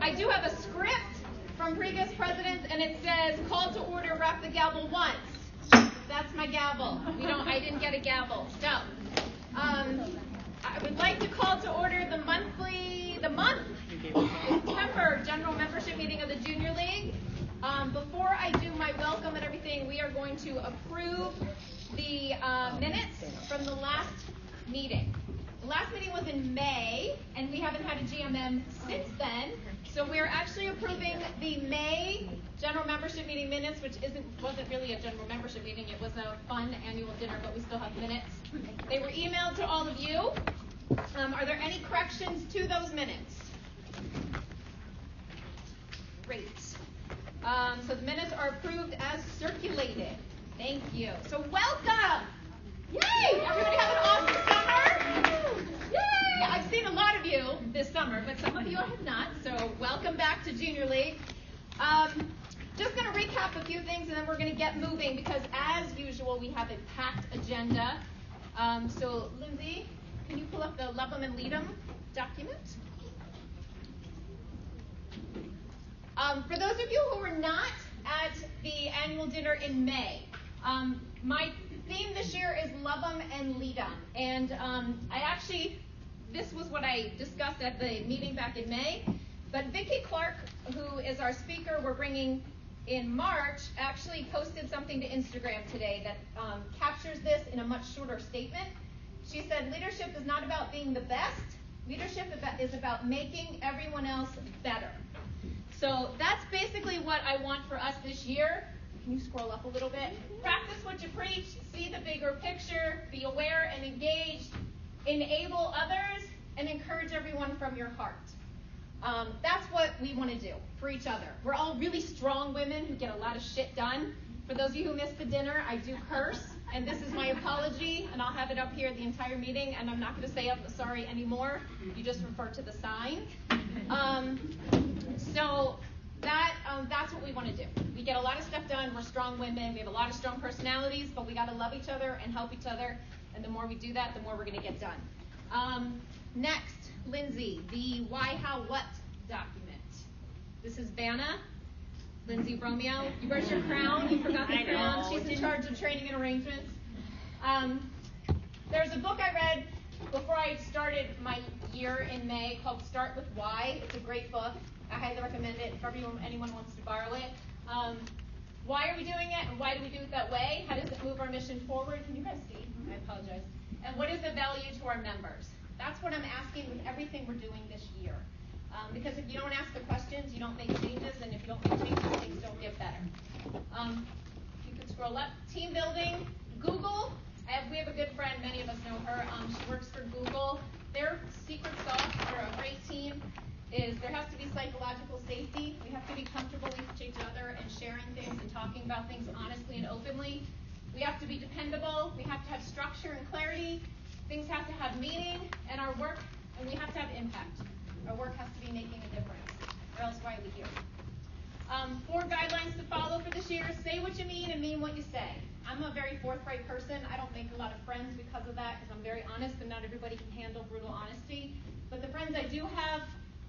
I do have a script from previous presidents, and it says, call to order, rap the gavel once. That's my gavel. I didn't get a gavel. So, I would like to call to order the September general membership meeting of the Junior League. Before I do my welcome and everything, we are going to approve the minutes from the last meeting. The last meeting was in May, and we haven't had a GMM since then. So we're actually approving the May general membership meeting minutes, which wasn't really a general membership meeting. It was a fun annual dinner, but we still have minutes. They were emailed to all of you. Are there any corrections to those minutes? Great. So the minutes are approved as circulated. Thank you. So welcome. Yay! Everybody have an awesome summer. Yay! I've seen a lot of you this summer, but some of you I have not. So welcome back to Junior League. Just going to recap a few things, and then we're going to get moving because, as usual, we have a packed agenda. So, Lindsay, can you pull up the Love 'em and Lead 'em document? For those of you who were not at the annual dinner in May, my theme this year is Love 'em and Lead 'em. And this was what I discussed at the meeting back in May. But Vicki Clark, who is our speaker we're bringing in March, actually posted something to Instagram today that captures this in a much shorter statement. She said, leadership is not about being the best. Leadership is about making everyone else better. So that's basically what I want for us this year. Can you scroll up a little bit? Practice what you preach, see the bigger picture, be aware and engaged, enable others, and encourage everyone from your heart. That's what we want to do for each other. We're all really strong women who get a lot of shit done. For those of you who missed the dinner, I do curse, and this is my apology, and I'll have it up here the entire meeting, and I'm not going to say I'm sorry anymore. You just refer to the sign. So that's what we want to do. We get a lot of stuff done. We're strong women. We have a lot of strong personalities, but we got to love each other and help each other, and the more we do that, the more we're going to get done. Next, Lindsay, the Why, How, What document. This is Vanna. Lindsay Romeo. Where's your crown? You forgot the crown. She's in charge of training and arrangements. There's a book I read before I started my year in May called Start With Why. It's a great book. I highly recommend it if anyone wants to borrow it. Why are we doing it, and why do we do it that way? How does it move our mission forward? Can you guys see? I apologize. And what is the value to our members? That's what I'm asking with everything we're doing this year. Because if you don't ask the questions, you don't make changes, and if you don't make changes, things don't get better. You can scroll up. Team building, Google. We have a good friend, many of us know her. She works for Google. Their secret sauce for a great team is there has to be psychological safety. We have to be comfortable with each other and sharing things and talking about things honestly and openly. We have to be dependable. We have to have structure and clarity. Things have to have meaning, and we have to have impact. Our work has to be making a difference, or else why are we here? 4 guidelines to follow for this year. Say what you mean and mean what you say. I'm a very forthright person. I don't make a lot of friends because of that, because I'm very honest, and not everybody can handle brutal honesty. But the friends I do have,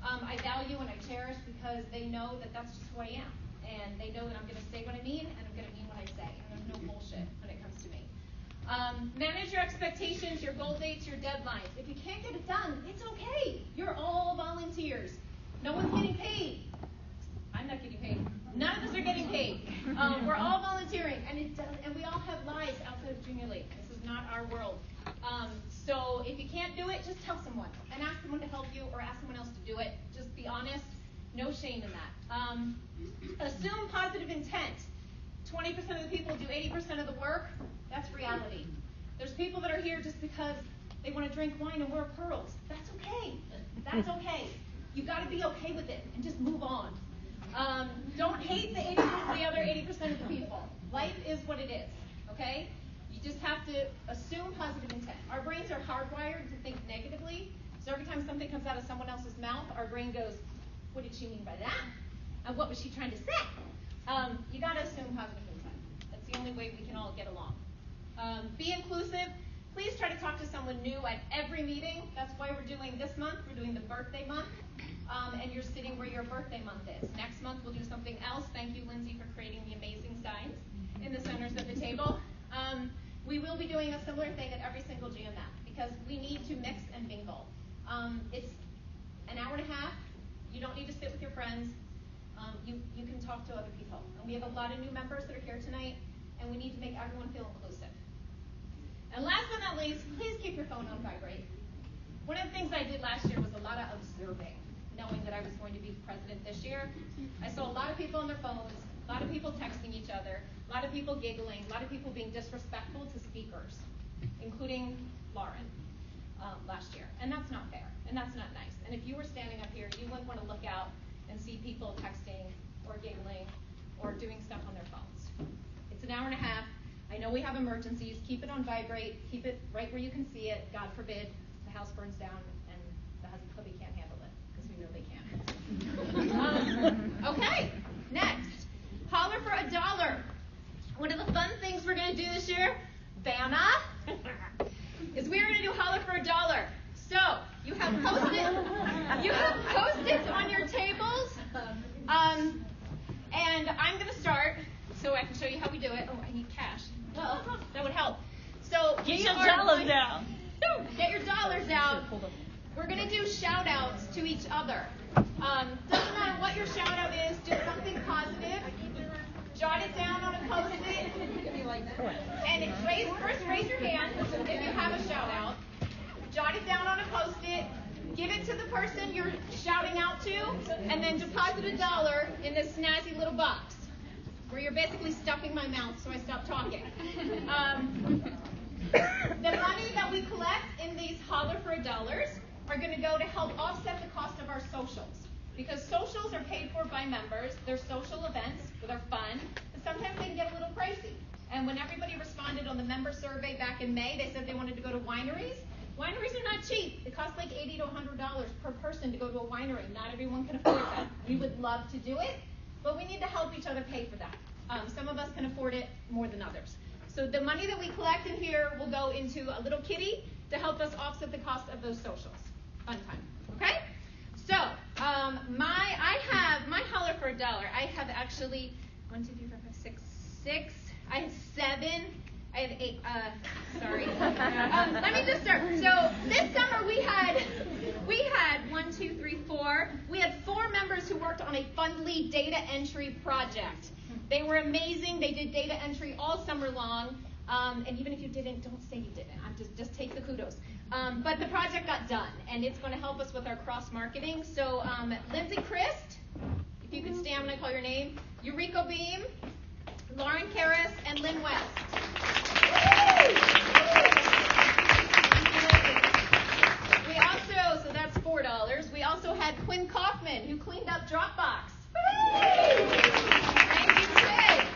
I value and I cherish because they know that that's just who I am. And they know that I'm going to say what I mean, and I'm going to mean what I say. And there's no bullshit when it comes to me. Manage your expectations, your goal dates, your deadlines. If you can't get it done, it's okay. You're all volunteers. No one's getting paid. I'm not getting paid. None of us are getting paid. We're all volunteering, and we all have lives outside of Junior League. This is not our world. So if you can't do it, just tell someone and ask someone to help you or ask someone else to do it. Just be honest. No shame in that. Assume positive intent. 20% of the people do 80% of the work. That's reality. There's people that are here just because they want to drink wine and wear pearls. That's okay. That's okay. You got to be okay with it and just move on. Don't hate the other 80% of the people. Life is what it is. Okay? You just have to assume positive intent. Our brains are hardwired to think negatively. So every time something comes out of someone else's mouth, our brain goes, what did she mean by that? And what was she trying to say? You got to assume positive intent. That's the only way we can all get along. Be inclusive. Please try to talk to someone new at every meeting. That's why we're doing this month. We're doing the birthday month. And you're sitting where your birthday month is. Next month we'll do something else. Thank you, Lindsay, for creating the amazing signs in the centers of the table. We will be doing a similar thing at every single GMM because we need to mix and mingle. It's an hour and a half. You don't need to sit with your friends. You can talk to other people. And we have a lot of new members that are here tonight, and we need to make everyone feel inclusive. And last but not least, please keep your phone on vibrate. One of the things I did last year was a lot of observing, knowing that I was going to be the president this year. I saw a lot of people on their phones, a lot of people texting each other, a lot of people giggling, a lot of people being disrespectful to speakers, including Lauren last year. And that's not fair, and that's not nice. And if you were standing up here, you wouldn't want to look out and see people texting or giggling or doing stuff on their phones. It's an hour and a half. I know we have emergencies. Keep it on vibrate. Keep it right where you can see it. God forbid the house burns down and the hubby can't handle it, because we know they can. Okay, next. Holler for $1. One of the fun things we're going to do this year, Vanna, is we're going to do Holler for $1. So you have Post-its on your tables, and I'm going to start so I can show you how we do it. Oh, I need cash. Well, that would help. So get your dollars out. Get your dollars out. We're going to do shout-outs to each other. Doesn't matter what your shout-out is, do something positive. Jot it down on a Post-it. And first raise your hand if you have a shout-out. Jot it down on a Post-it. Give it to the person you're shouting out to, and then deposit $1 in this snazzy little box where you're basically stuffing my mouth so I stop talking. The money that we collect in these Holler for $1 are going to go to help offset the cost of our socials. Because socials are paid for by members. They're social events that are fun, and sometimes they can get a little pricey. And when everybody responded on the member survey back in May, they said they wanted to go to wineries. Wineries are not cheap. It costs like $80 to $100 per person to go to a winery. Not everyone can afford that. We would love to do it, but we need to help each other pay for that. Some of us can afford it more than others. So the money that we collect in here will go into a little kitty to help us offset the cost of those socials. Fun time. Okay? So I have my Holler for $1. I have actually 1, 2, 3, 4, 5, 6. I have 7. I have 8. Sorry. Let me just start. So this summer we had 1, 2, 3, 4. We had 4 members who worked on a Fundly data entry project. They were amazing. They did data entry all summer long. And even if you didn't, don't say you didn't. Just take the kudos. But the project got done, and it's going to help us with our cross-marketing. So Lindsay Christ, if you could stand when I call your name, Eureka Beam, Lauren Karras, and Lynn West. We also, so that's $4. We also had Quinn Kaufman, who cleaned up Dropbox. Thank you, Sid.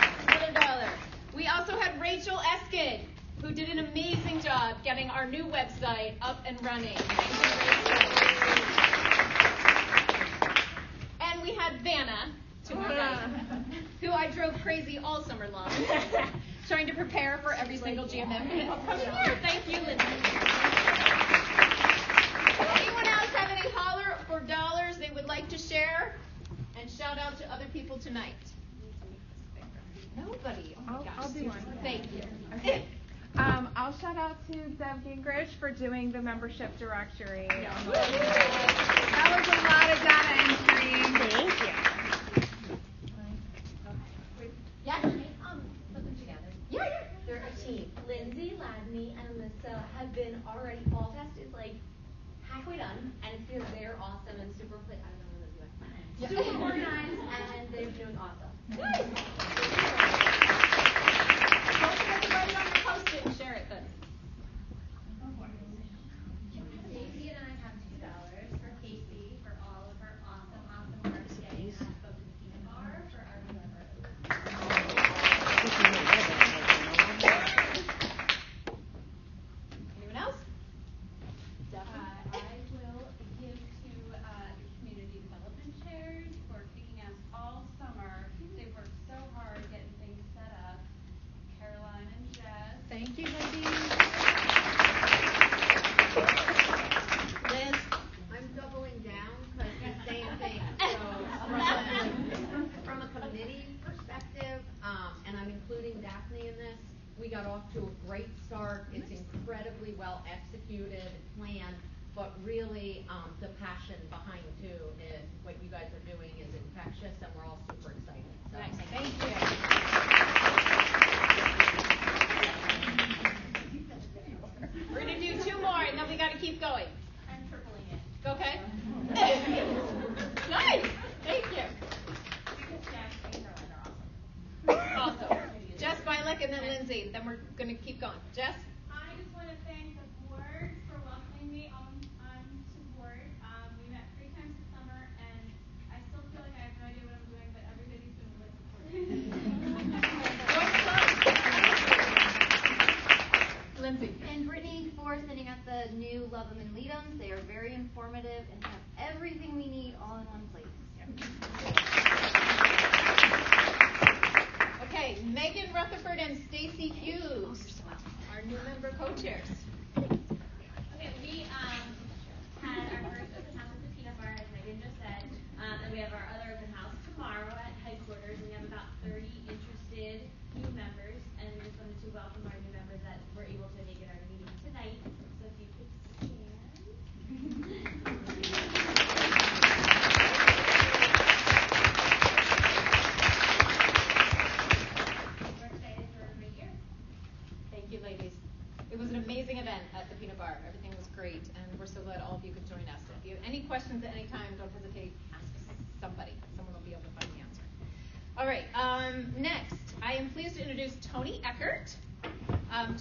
$1. We also had Rachel Eskid, who did an amazing job getting our new website up and running. Thank you, Rachel. And we had Vanna, to my right, who I drove crazy all summer long, trying to prepare for every single GMM. Come here. Thank you, Lindsay. Anyone else have any Holler for $1 they would like to share and shout out to other people tonight? Nobody. Oh my gosh. I'll do one. Thank you. Okay. I'll shout out to Deb Gingrich for doing the membership directory. Yeah. That was a lot of data entry. Thank you. Yeah. Put them together. Yeah. They're a team. Lindsay, Ladney, and Alyssa have been already. Fall Fest is like halfway done, and it's because they're awesome and super. I don't know what they're doing. Super organized, and they're doing awesome. Good. Everybody on your Post-it and share it then. Casey and I have $2 for Casey for all of her awesome work getting us both the peanut bar for our new members. Anyone else? I will give to the community development chairs for kicking ass all summer. They've worked so well-executed plan, but really the passion behind too is what you guys are doing is infectious, and we're all super excited. So. Nice. Thank you. We're gonna do 2 more, and then we gotta keep going. I'm tripling it. Okay. Nice. Thank you. Because Jack and Caroline are awesome. Awesome. Jess Bialik and then Lindsay. Then we're gonna keep going. Jess. I just want to thank the board for welcoming me on to board. We met 3 times this summer, and I still feel like I have no idea what I'm doing, but everybody's been really supportive. Lindsay. And Brittany for sending out the new Love 'em and Lead 'em. They are very informative and have everything we need all in one place. Okay, Megan Rutherford and Stacy Hughes, our new member co-chairs. Okay, we had our first open house at the Peanut Bar, as Megan just said, and we have our other open house tomorrow at headquarters, and we have about 30 interested new members, and we just wanted to welcome our new members that were able to make it our meeting tonight. So if you could stand. We're excited for a great year. Thank you, ladies. It was an amazing event at the Peanut Bar. Everything was great, and we're so glad all of you could join us. If you have any questions at any time, don't hesitate. Ask somebody. Someone will be able to find the answer. All right. Next, I am pleased to introduce Toni Eckert.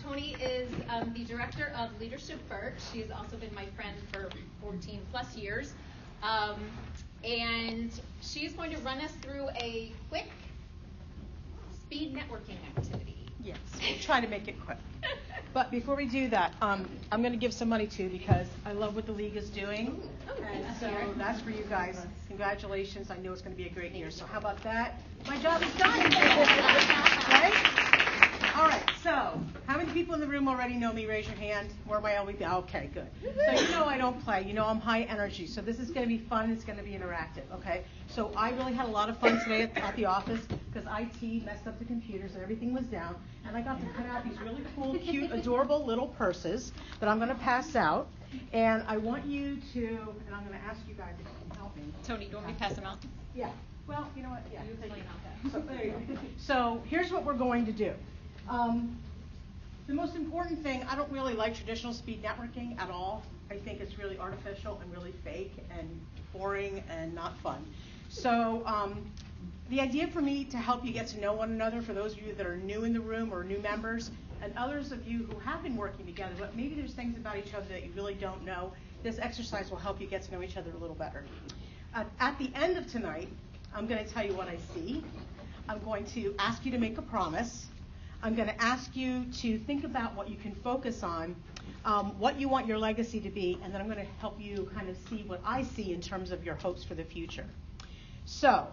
Toni is the director of Leadership Birch. She has also been my friend for 14 plus years. And she's going to run us through a quick speed networking activity. Yes, we'll try to make it quick. But before we do that, I'm going to give some money too because I love what the league is doing. And so that's for you guys. Congratulations. I know it's going to be a great year. So how about that? My job is done. Right? All right. So how many people in the room already know me? Raise your hand. Where am I always? Okay, good. So you know I don't play. You know I'm high energy. So this is going to be fun. It's going to be interactive. Okay. So I really had a lot of fun today at the office because IT messed up the computers and everything was down. And I got to cut out these really cool, cute, adorable little purses that I'm going to pass out. And I want you to, and I'm going to ask you guys if you can help me. Toni, do you want me to pass them out? Yeah. Well, you know what? Yeah. So, there you go. So here's what we're going to do. The most important thing, I don't really like traditional speed networking at all. I think it's really artificial and really fake and boring and not fun. So the idea for me to help you get to know one another, for those of you that are new in the room or new members, and others of you who have been working together, but maybe there's things about each other that you really don't know, this exercise will help you get to know each other a little better. At the end of tonight, I'm going to tell you what I see. I'm going to ask you to make a promise. I'm going to ask you to think about what you can focus on, what you want your legacy to be, and then I'm going to help you kind of see what I see in terms of your hopes for the future. So,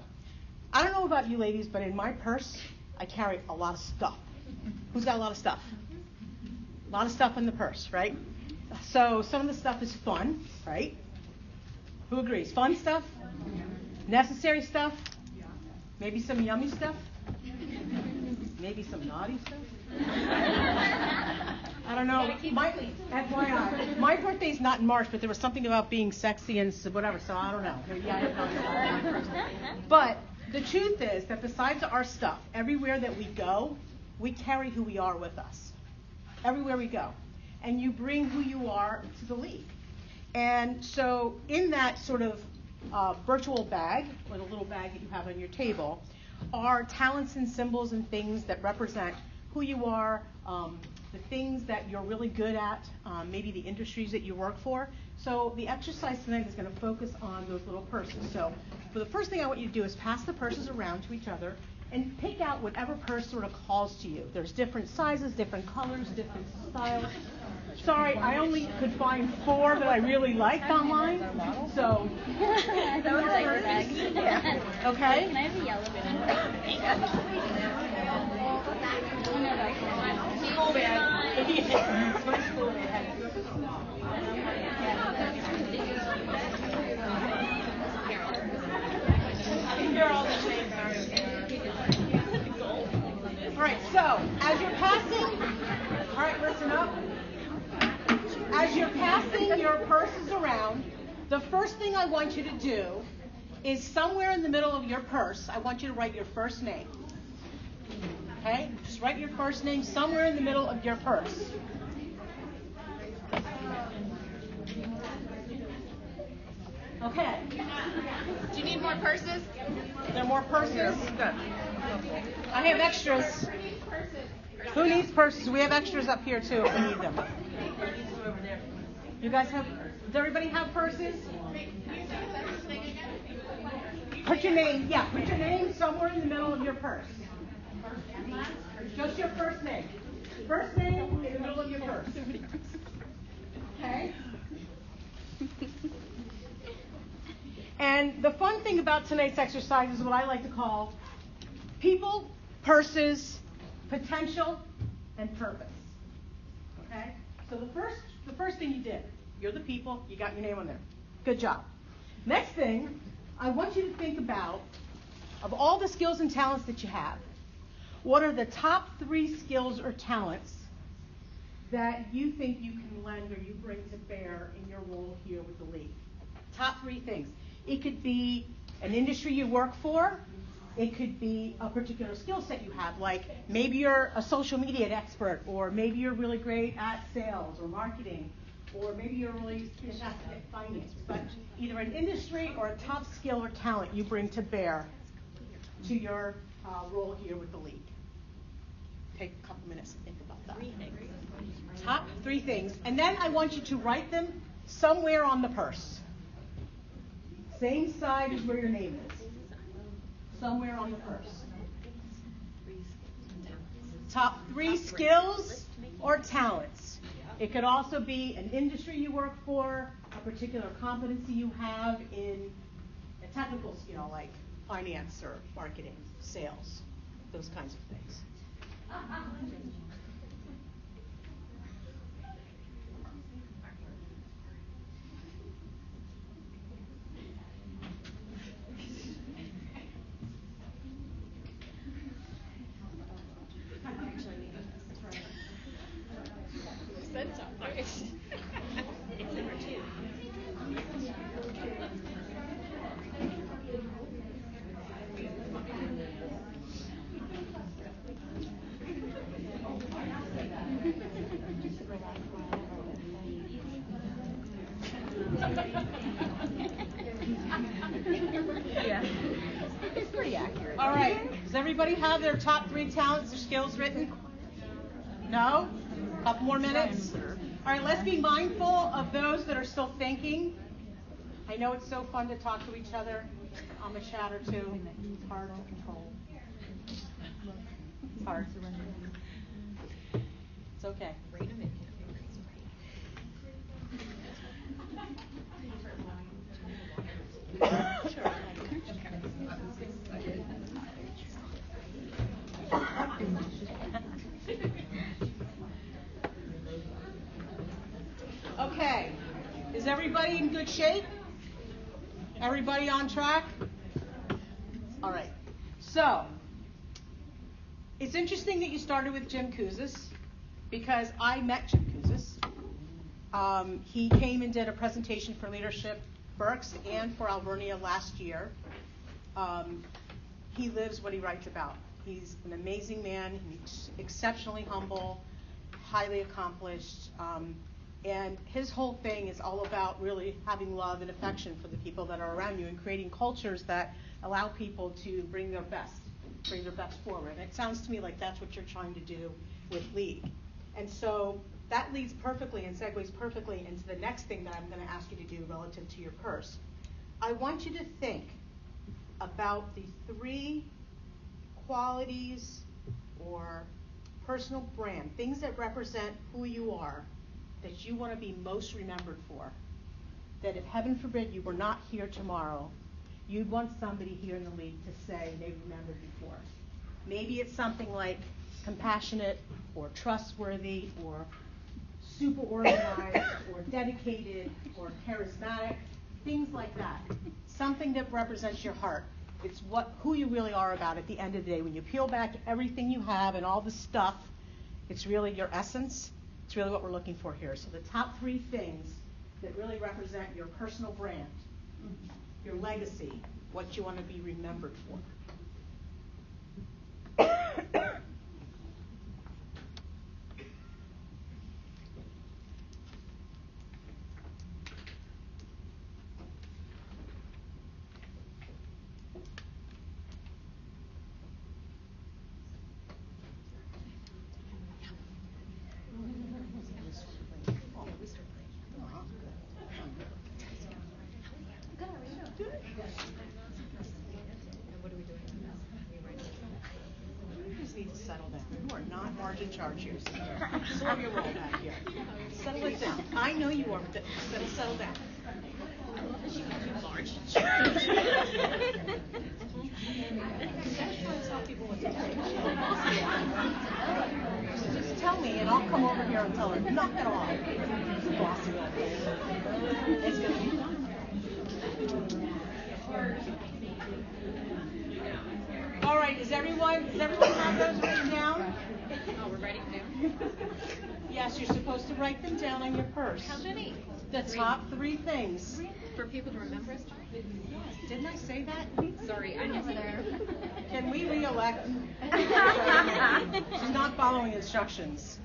I don't know about you ladies, but in my purse, I carry a lot of stuff. Who's got a lot of stuff? A lot of stuff in the purse, right? So, some of the stuff is fun, right? Who agrees? Fun stuff? Necessary stuff? Maybe some yummy stuff? Maybe some naughty stuff? I don't know. FYI, my birthday's not in March, but there was something about being sexy and whatever, so I don't know. Maybe I have not. But the truth is that besides our stuff, everywhere that we go, we carry who we are with us. Everywhere we go. And you bring who you are to the league. And so in that sort of virtual bag, or the little bag that you have on your table, are talents and symbols and things that represent who you are, the things that you're really good at, maybe the industries that you work for. So the exercise tonight is going to focus on those little purses. So for the first thing I want you to do is pass the purses around to each other and pick out whatever purse sort of calls to you. There's different sizes, different colors, different styles. Sorry, I only could find 4 that I really liked online. So, That was like your bag. yeah. Okay. Can I have the yellow one? School bag. It's my school bag. All right, so as you're passing, all right, listen up. as you're passing your purses around, the first thing I want you to do is somewhere in the middle of your purse, I want you to write your first name. Okay? Just write your first name somewhere in the middle of your purse. Okay. Do you need more purses? There are more purses? Good. I have extras. Who needs purses? We have extras up here too if we need them. You guys have, does everybody have purses? Put your name somewhere in the middle of your purse. Just your first name. First name in the middle of your purse. Okay? And the fun thing about tonight's exercise is what I like to call people, purses, potential, and purpose. Okay? So the first thing you did, you're the people, you got your name on there. Good job. Next thing, I want you to think about, of all the skills and talents that you have, what are the top 3 skills or talents that you think you can lend or you bring to bear in your role here with the league? Top 3 things. It could be an industry you work for. It could be a particular skill set you have, like maybe you're a social media expert, or maybe you're really great at sales or marketing, or maybe you're really fantastic at finance. But either an industry or a top skill or talent you bring to bear to your role here with the league. Take a couple minutes to think about that. Top 3 things. And then I want you to write them somewhere on the purse. Same side as where your name is. Somewhere on the purse. Top 3 skills or talents. It could also be an industry you work for, a particular competency you have in a technical skill like finance or marketing, sales, those kinds of things. Yeah. It's pretty accurate. All right. Does everybody have their top 3 talents or skills written? No? A couple more minutes? All right, let's be mindful of those that are still thinking. I know it's so fun to talk to each other on the chat or two. It's hard to control. It's hard. It's okay. Okay. Is everybody in good shape? Everybody on track? All right. So, it's interesting that you started with Jim Kouzes, because I met Jim Kouzes. He came and did a presentation for Leadership Berks and for Alvernia last year. He lives what he writes about. He's an amazing man. He's exceptionally humble, highly accomplished, and his whole thing is all about really having love and affection for the people that are around you and creating cultures that allow people to bring their best forward. And it sounds to me like that's what you're trying to do with League. And so that leads perfectly and segues perfectly into the next thing that I'm going to ask you to do relative to your purse. I want you to think about the 3 qualities or personal brand, things that represent who you are, that you want to be most remembered for. That if heaven forbid you were not here tomorrow, you'd want somebody here in the league to say they remembered you for. Maybe it's something like compassionate or trustworthy or super organized or dedicated or charismatic, things like that. Something that represents your heart. It's who you really are about at the end of the day. When you peel back everything you have and all the stuff, it's really your essence. It's really what we're looking for here. So the top 3 things that really represent your personal brand, your legacy, what you want to be remembered for. Settle down. You are not margin charge here. Slow your roll back here. Settle it down. I know you are, but settle down. Margin charge. Just tell me, and I'll come over here and tell her, knock it off. Bossy old lady. It's gonna be fun. All right, does everyone have those written down? Oh, we're ready to. Yes, you're supposed to write them down on your purse. How many? The top 3 things. For people to remember us by? Didn't I say that? Sorry, I never there. Can we re-elect? She's not following instructions.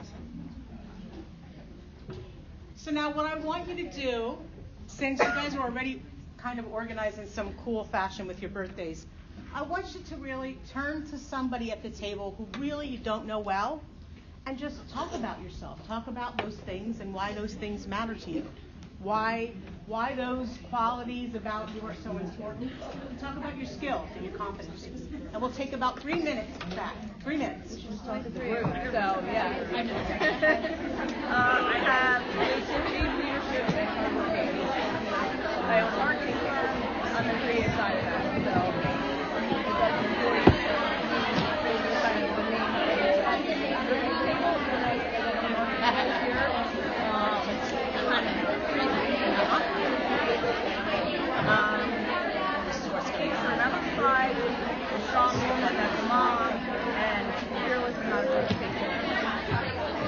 So now what I want you to do, since you guys are already kind of organized in some cool fashion with your birthdays, I want you to really turn to somebody at the table who really you don't know well and just talk about yourself. Talk about those things and why those things matter to you. Why those qualities about you are so important. And talk about your skills and your competencies. And we'll take about 3 minutes of that. 3 minutes. So, yeah. I have creativity, leadership, and communication. I own a marketing firm. I'm the creative side of that. So, that's important. Kind of the main remembered by a strong woman as a mom and fearless and not afraid to take chances.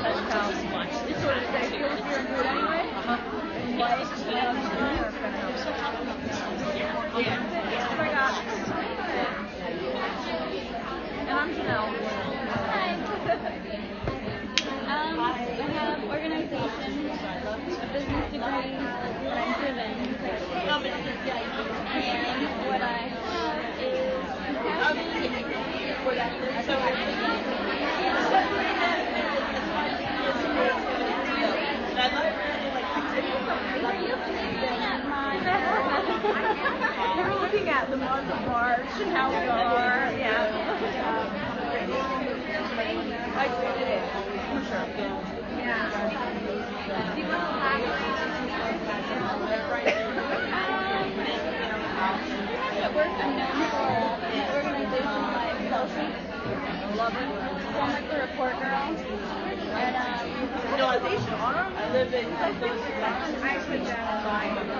That's how it's sort of say fearless, fear, and do it anyway. In life, and I'm doing or kind of that's what I got. And I'm Janelle. Hi. I have organization, a business degree, and I'm driven. And what I have is compassion. We're looking at the month of March and how we are. Yeah. I did it. For sure. Yeah. Do you want to elaborate on At work, I'm known for an organization like Chelsea. Love it. So I'm like the report girl. And Realization arm. I live in I put that on my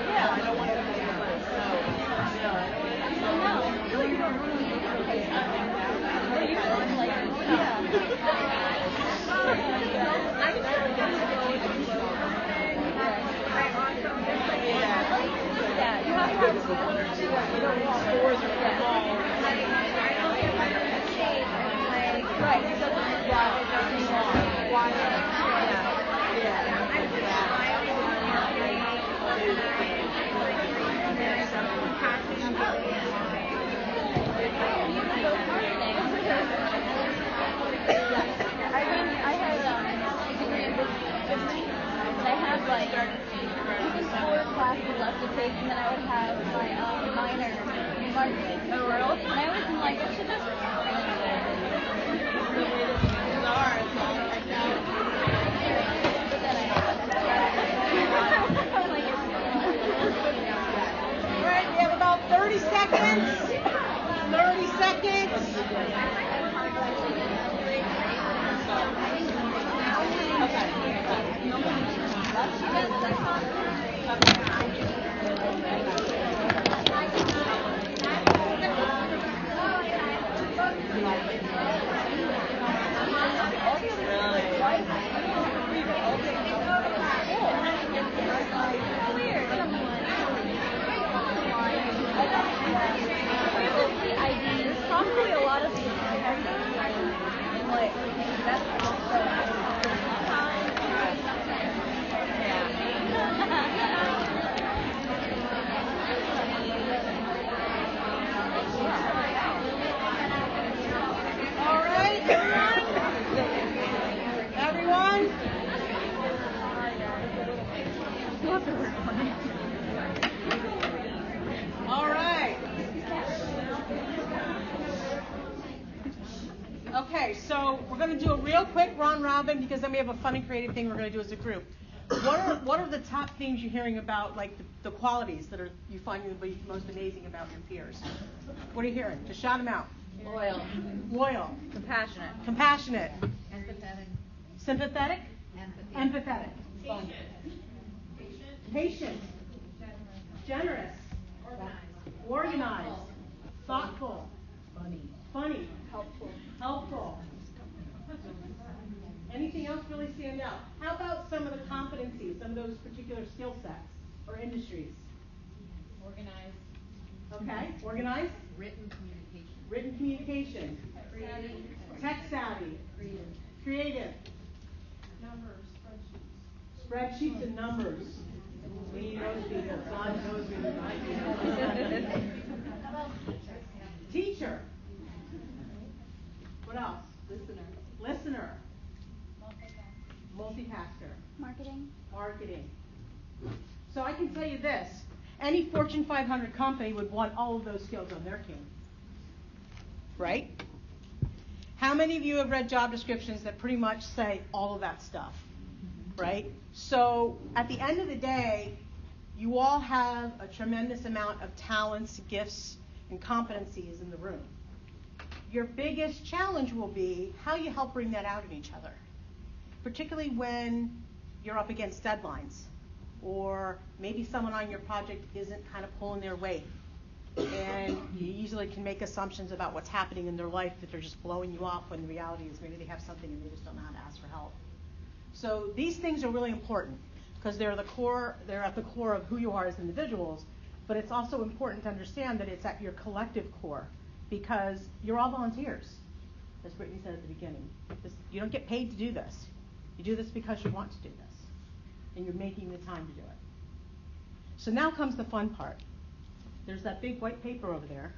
yeah. I don't want to be yeah, you have to have support too. You don't want stores or right, it doesn't why I had a degree in business, and I had like even 4 classes left to take, and then I would have my minor in marketing. Oh, really? And I was like, I should just. All right, we have about 30 seconds. 30 seconds. Okay, so we're going to do a real quick round robin because then we have a fun and creative thing we're going to do as a group. What are the top things you're hearing about, like the qualities that you find to be most amazing about your peers? What are you hearing? Just shout them out. Loyal. Loyal. Compassionate. Compassionate. Empathetic. Sympathetic. Empathy. Empathetic. Fun. Patient. Generous. Organized. Thoughtful. Funny. Helpful. Anything else really stand out? How about some of the competencies, some of those particular skill sets or industries? Organized. Okay, organized. Written communication. Written communication. Tech savvy. Creative. Numbers, spreadsheets. Spreadsheets and numbers. We need those people. God knows we need Teacher. What else? Listener. Multitasker. Marketing. So I can tell you this. Any Fortune 500 company would want all of those skills on their team. Right? How many of you have read job descriptions that pretty much say all of that stuff? Right? So at the end of the day, you all have a tremendous amount of talents, gifts, and competencies in the room. Your biggest challenge will be how you help bring that out in each other, particularly when you're up against deadlines, or maybe someone on your project isn't kind of pulling their weight, and you easily can make assumptions about what's happening in their life that they're just blowing you off when the reality is maybe they have something and they just don't know how to ask for help. So these things are really important because they're at the core of who you are as individuals, but it's also important to understand that it's at your collective core because you're all volunteers, as Brittany said at the beginning. You don't get paid to do this. You do this because you want to do this, and you're making the time to do it. So now comes the fun part. There's that big white paper over there,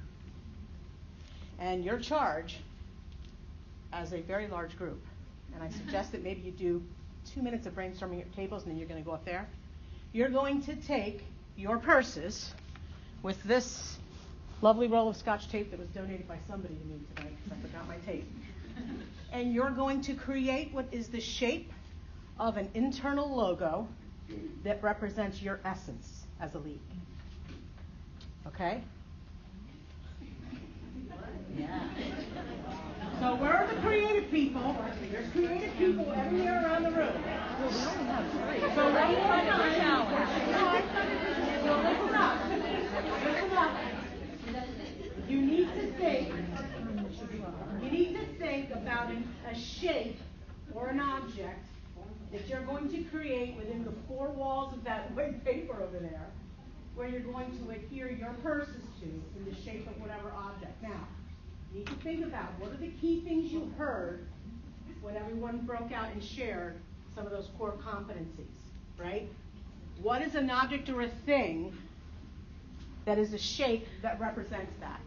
and your charge as a very large group, and I suggest that maybe you do 2 minutes of brainstorming at your tables, and then you're going to go up there. You're going to take your purses with this lovely roll of Scotch tape that was donated by somebody to me tonight because I forgot my tape. And you're going to create what is the shape of an internal logo that represents your essence as a league. Okay? Yeah. So where are the creative people? There's creative people everywhere around the room. So one more time. Listen up. Listen up. You need to think about a shape or an object that you're going to create within the four walls of that white paper over there, where you're going to adhere your purses to in the shape of whatever object. Now, you need to think about what are the key things you heard when everyone broke out and shared some of those core competencies, right? What is an object or a thing that is a shape that represents that?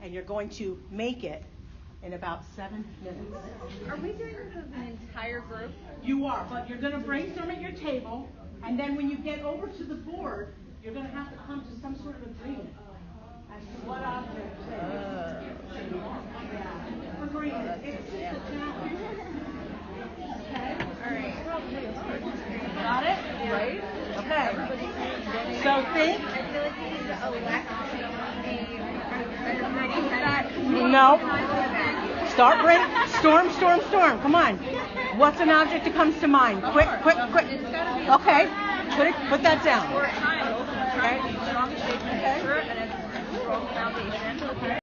And you're going to make it in about 7 minutes. Are we doing this as an entire group? You are, but you're going to brainstorm at your table, and then when you get over to the board, you're going to have to come to some sort of agreement as to what object it is. Yeah. Agreement. It's just a challenge. Okay? All right. Got it? Right? Okay. So think. I feel like we need to elect a committee that. No. Storm. Come on. What's an object that comes to mind? Quick. Okay. Put that down. For a time, strong shape and a strong foundation.